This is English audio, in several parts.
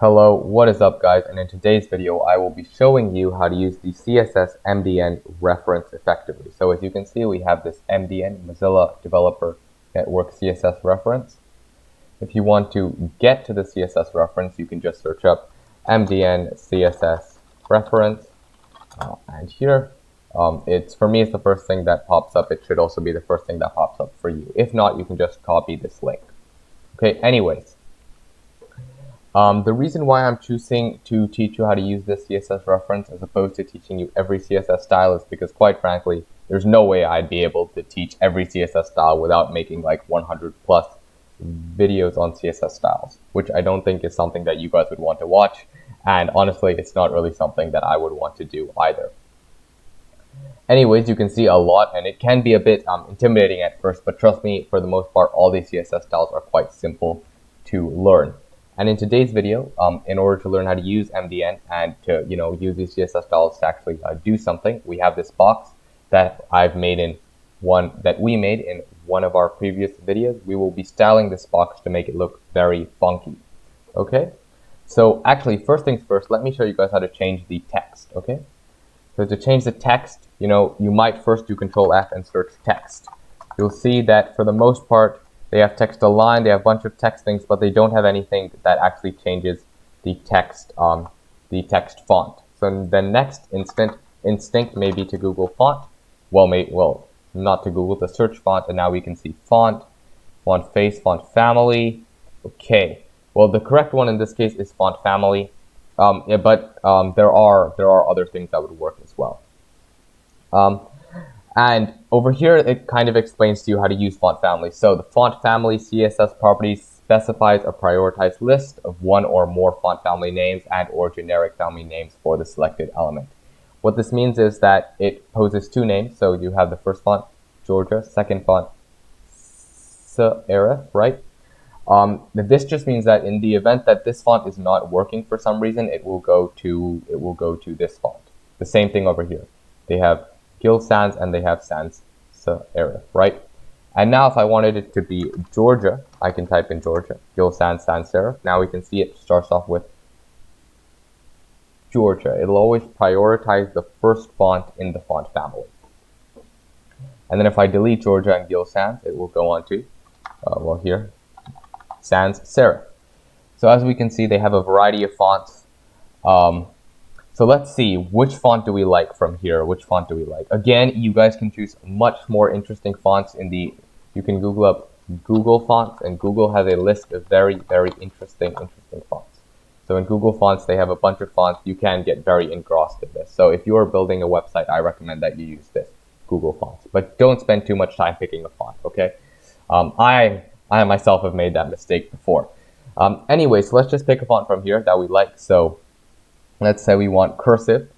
Hello, what is up guys, and in today's video I will be showing you how to use the CSS MDN reference effectively. So as you can see, we have this MDN, Mozilla Developer Network CSS reference. If you want to get to the CSS reference, you can just search up MDN CSS reference, and here for me it's the first thing that pops up. It should also be the first thing that pops up for you. If not, you can just copy this link. Okay, anyways. The reason why I'm choosing to teach you how to use this CSS reference as opposed to teaching you every CSS style is because, quite frankly, there's no way I'd be able to teach every CSS style without making like 100 plus videos on CSS styles, which I don't think is something that you guys would want to watch. And honestly, it's not really something that I would want to do either. Anyways, you can see a lot, and it can be a bit intimidating at first, but trust me, for the most part, all these CSS styles are quite simple to learn. And in today's video, in order to learn how to use MDN and to use these CSS styles to actually do something, we have this box that we made in one of our previous videos. We will be styling this box to make it look very funky. Okay, so actually, first things first, let me show you guys how to change the text. Okay, so to change the text, you might first do Control F and search text. You'll see that for the most part, they have text align, they have a bunch of text things, but they don't have anything that actually changes the text font. So the next instinct may be to Google font. Well, not to Google, to search font, and now we can see font face, font family. Okay. Well, the correct one in this case is font family. But there are other things that would work as well. And over here, it kind of explains to you how to use font family. So the font family CSS properties specifies a prioritized list of one or more font family names and or generic family names for the selected element. What this means is that it poses two names. So you have the first font, Georgia, second font, serif, right? This just means that in the event that this font is not working for some reason, it will go to this font. The same thing over here. They have Gil Sans and they have sans serif, right? And now if I wanted it to be Georgia, I can type in Georgia, Gil Sans serif. Now we can see it starts off with Georgia. It'll always prioritize the first font in the font family. And then if I delete Georgia and Gil Sans, it will go on to, here, sans serif. So as we can see, they have a variety of fonts. So let's see, which font do we like from here? Which font do we like? Again, you guys can choose much more interesting fonts you can Google up Google fonts, and Google has a list of very, very interesting fonts. So in Google Fonts, they have a bunch of fonts. You can get very engrossed in this. So if you are building a website, I recommend that you use this, Google Fonts. But don't spend too much time picking a font, okay? I myself have made that mistake before. Anyway, so let's just pick a font from here that we like. So let's say we want cursive.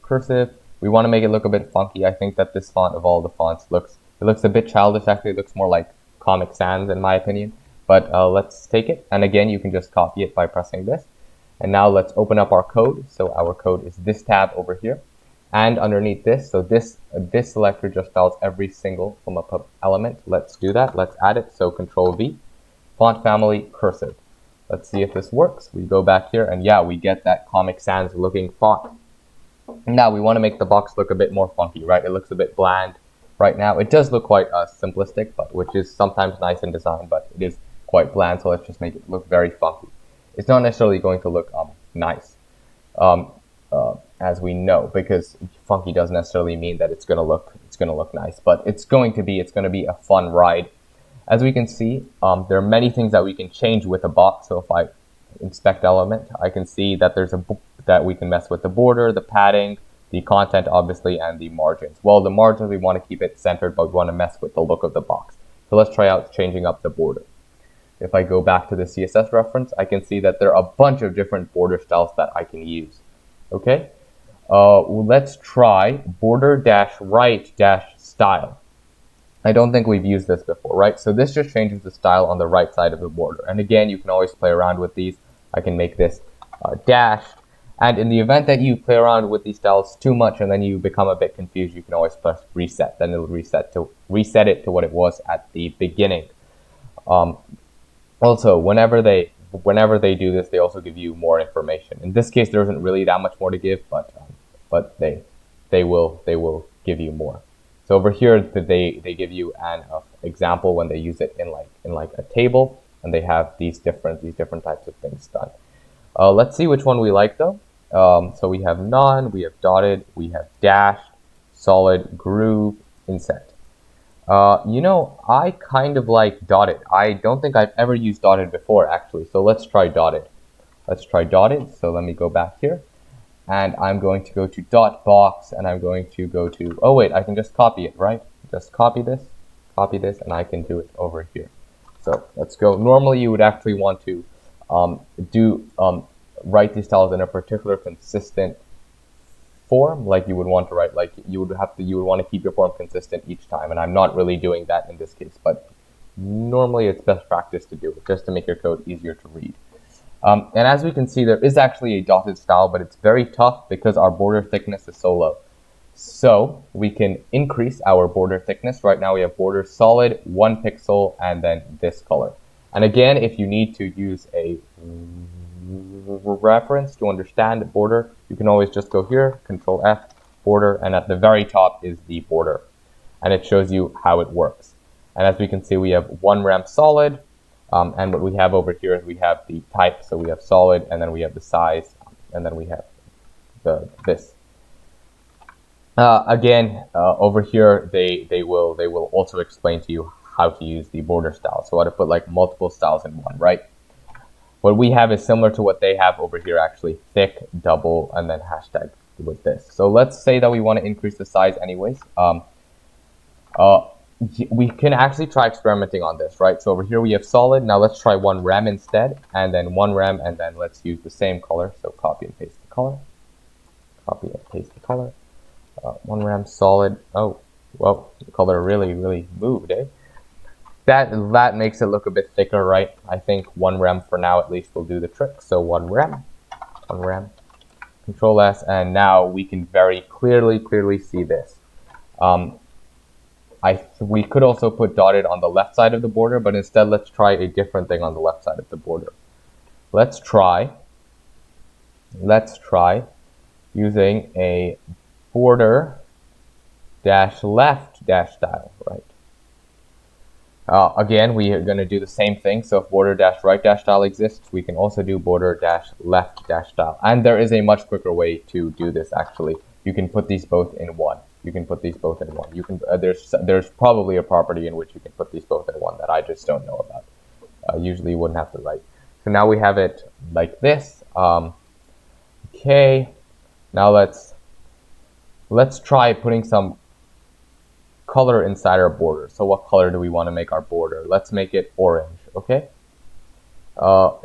Cursive, we want to make it look a bit funky. I think that this font of all the fonts looks a bit childish. Actually, it looks more like Comic Sans in my opinion. But let's take it. And again, you can just copy it by pressing this. And now let's open up our code. So our code is this tab over here. And underneath this, so this selector just styles every single from a element. Let's do that. Let's add it. So Control V, font family, cursive. Let's see if this works. We go back here, and yeah, we get that Comic Sans looking font. Now we want to make the box look a bit more funky, right? It looks a bit bland right now. It does look quite simplistic, but which is sometimes nice in design, but it is quite bland. So let's just make it look very funky. It's not necessarily going to look nice, as we know, because funky doesn't necessarily mean that it's gonna look nice, but it's going to be a fun ride. As we can see, there are many things that we can change with a box. So if I inspect element, I can see that that we can mess with the border, the padding, the content, obviously, and the margins. Well, the margins, we want to keep it centered, but we want to mess with the look of the box. So let's try out changing up the border. If I go back to the CSS reference, I can see that there are a bunch of different border styles that I can use. Okay, let's try border-right-style. I don't think we've used this before, right? So this just changes the style on the right side of the border. And again, you can always play around with these. I can make this dashed. And in the event that you play around with these styles too much and then you become a bit confused, you can always press reset. Then it'll reset it to what it was at the beginning. Also, whenever they whenever they do this, they also give you more information. In this case, there isn't really that much more to give, but they will give you more. So over here, they give you an example when they use it in like a table, and they have these different types of things done. Let's see which one we like though. So we have none, we have dotted, we have dashed, solid, groove, inset. I kind of like dotted. I don't think I've ever used dotted before, actually. So let's try dotted. Let's try dotted. So let me go back here. And I'm going to go to dot box, and I'm going to go to, oh wait, I can just copy it, right? Just copy this, and I can do it over here. So let's go. Normally you would actually want to write these styles in a particular consistent form, like you would want to write, like you would want to keep your form consistent each time, and I'm not really doing that in this case, but normally it's best practice to do it just to make your code easier to read. And as we can see, there is actually a dotted style, but it's very tough because our border thickness is so low. So we can increase our border thickness. Right now we have border solid, 1 pixel, and then this color. And again, if you need to use a reference to understand the border, you can always just go here, Control F, border, and at the very top is the border. And it shows you how it works. And as we can see, we have 1 rem solid, and what we have over here is we have the type. So we have solid, and then we have the size, and then we have this. Again, over here, they will also explain to you how to use the border style. So how to put like multiple styles in one, right? What we have is similar to what they have over here, actually, thick, double, and then hashtag with this. So let's say that we want to increase the size anyways. We can actually try experimenting on this, right? So over here we have solid. Now let's try 1 rem instead, and then 1 rem, and then let's use the same color. So copy and paste the color. Copy and paste the color. 1 rem solid. Oh, well, the color really moved, eh? That makes it look a bit thicker, right? I think 1 rem for now at least will do the trick. So 1 rem, Control S, and now we can very clearly see this. We could also put dotted on the left side of the border, but instead let's try a different thing on the left side of the border. Let's try using a border dash left dash style, right? Again, we are going to do the same thing. So if border dash right dash style exists, we can also do border dash left dash style. And there is a much quicker way to do this, actually. You can put these both in one. You can there's probably a property in which you can put these both in one that I just don't know about. Usually you wouldn't have to write. So now we have it like this. Okay. Now let's try putting some color inside our border. So what color do we want to make our border? Let's make it orange, okay?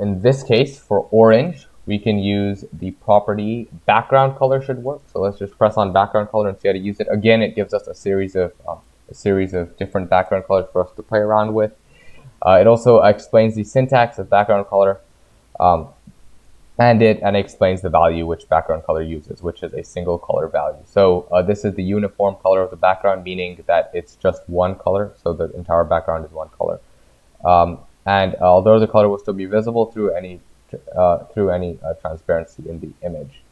In this case, for orange, we can use the property background color should work. So let's just press on background color and see how to use it. Again, it gives us a series of different background colors for us to play around with. It also explains the syntax of background color, and it explains the value which background color uses, which is a single color value. So this is the uniform color of the background, meaning that it's just one color, so the entire background is one color. And although the color will still be visible through any transparency in the image,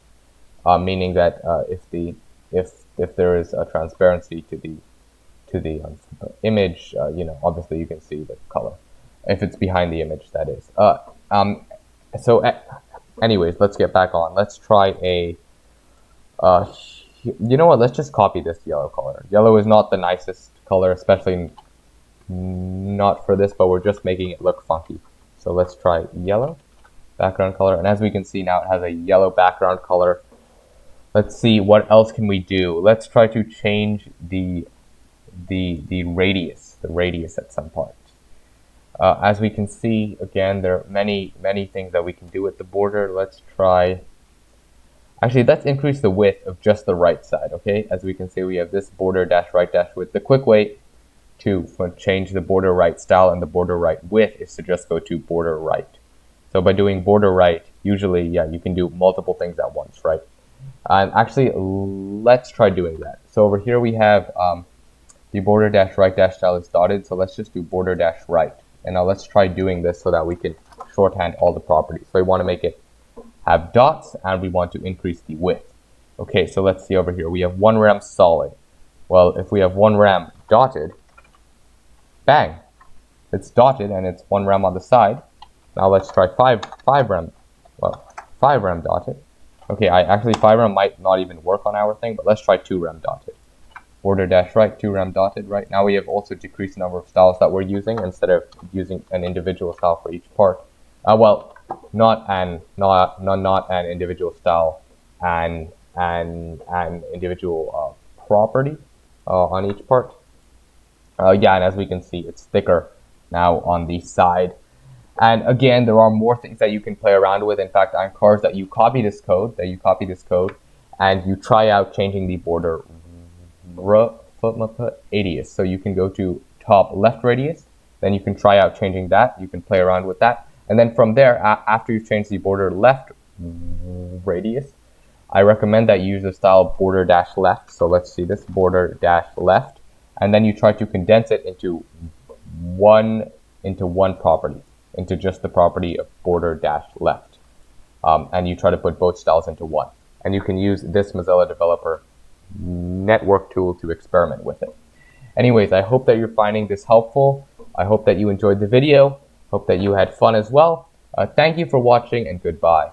meaning that if there is a transparency to the image, obviously you can see the color if it's behind the image, that is. Anyways, let's get back on. Let's try a, you know what, let's just copy this yellow color. Yellow is not the nicest color, especially not for this, but we're just making it look funky. So let's try yellow background color. And as we can see now, it has a yellow background color. Let's see, what else can we do? Let's try to change the radius at some point. As we can see, again, there are many things that we can do with the border. Let's increase the width of just the right side, okay? As we can see, we have this border dash right dash width. The quick way to change the border right style and the border right width is to just go to border right. So by doing border right, usually, yeah, you can do multiple things at once, right? And actually, let's try doing that. So over here we have the border dash right dash style is dotted, so let's just do border dash right. And now let's try doing this so that we can shorthand all the properties. So we want to make it have dots, and we want to increase the width. Okay, so let's see over here. We have 1 rem solid. Well, if we have 1 rem dotted, bang, it's dotted and it's 1 rem on the side. Now let's try 5 rem. Well, 5 rem dotted. Okay, actually 5 rem might not even work on our thing, but let's try 2 rem dotted. Border dash right, 2 rem dotted, right? Now we have also decreased the number of styles that we're using instead of using an individual style for each part. Well, not an individual style and an individual property on each part. Yeah, and as we can see, it's thicker now on the side. And again, there are more things that you can play around with. In fact, I encourage that you copy this code, and you try out changing the border radius. So you can go to top left radius, then you can try out changing that. You can play around with that. And then from there, after you've changed the border left radius, I recommend that you use the style border dash left. So let's see this, border dash left. And then you try to condense it into one property, into just the property of border dash left. And you try to put both styles into one. And you can use this Mozilla Developer network tool to experiment with it. Anyways, I hope that you're finding this helpful. I hope that you enjoyed the video. Hope that you had fun as well. Thank you for watching, and goodbye.